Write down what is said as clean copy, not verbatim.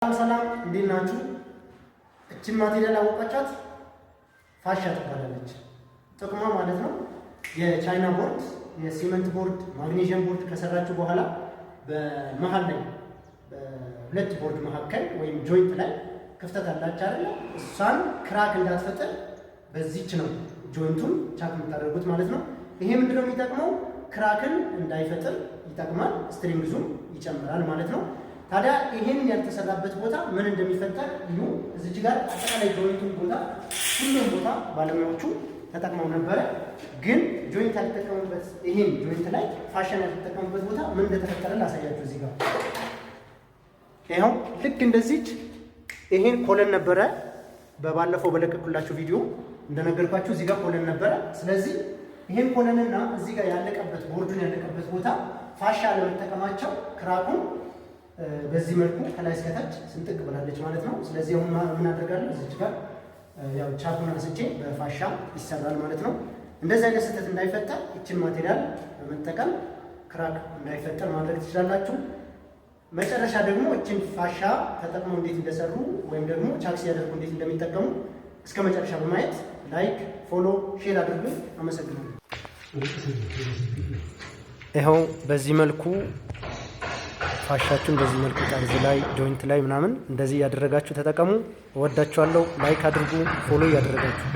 ሰላም እንዴት ናችሁ? እቺን ማቴሪያል አወቃቻት? ፋሻ ትባላለች። ጥቅሟ ማለት ነው የቻይና ቦርድ፣ የሲመንት ቦርድ፣ ማግኔዥየም ቦርድ ከሰራችሁ በኋላ በመሃል ላይ በሁለት ቦርድ መካከል ወይም ጆይንት ላይ ክፍተት አላች አይደል? እሷን ክራክ እንዳትፈጠር በዚህች ነው ጆይንቱን ቻክ የምታደርጉት ማለት ነው። ይሄ ምንድነው የሚጠቅመው? ክራክን እንዳይፈጥር ይጠቅማል። ስትሪንግዙም ይጨምራል ማለት ነው። ታዲያ ይሄን ያልተሰራበት ቦታ ምን እንደሚፈጠር እዩ። እዚች ጋር አጠቃላይ ጆይንቱን ቦታ ሁሉም ቦታ ባለሙያዎቹ ተጠቅመው ነበረ። ግን ጆይንት ያልተጠቀሙበት ይሄን ጆይንት ላይ ፋሽን ያልተጠቀሙበት ቦታ ምን እንደተፈጠረ ላሳያችሁ። እዚህ ጋር ይሄው ልክ እንደዚች ይሄን ኮለን ነበረ። በባለፈው በለቀኩላችሁ ቪዲዮ እንደነገርኳችሁ እዚህ ጋር ኮለን ነበረ። ስለዚህ ይሄን ኮለንና እዚህ ጋር ያለቀበት ቦርዱን ያለቀበት ቦታ ፋሻ ለመጠቀማቸው ክራኩን በዚህ መልኩ ከላይ እስከታች ስንጥቅ ብላለች ማለት ነው። ስለዚህ አሁን ምን አደርጋለሁ? እዚች ጋር ያው ቻኩን አንስቼ በፋሻ ይሰራል ማለት ነው። እንደዚህ አይነት ስህተት እንዳይፈጠር እችን ማቴሪያል በመጠቀም ክራክ እንዳይፈጠር ማድረግ ትችላላችሁ። መጨረሻ ደግሞ እችን ፋሻ ተጠቅመው እንዴት እንደሰሩ ወይም ደግሞ ቻክ ሲያደርጉ እንዴት እንደሚጠቀሙ እስከ መጨረሻ በማየት ላይክ፣ ፎሎ፣ ሼር አድርጉ። አመሰግናለሁ። ይኸው በዚህ መልኩ ፋሻችሁን በዚህ መልኩ ጠርዝ ላይ ጆይንት ላይ ምናምን እንደዚህ ያደረጋችሁ ተጠቀሙ። እወዳችኋለሁ። ላይክ አድርጉ፣ ፎሎ ያደረጋችሁ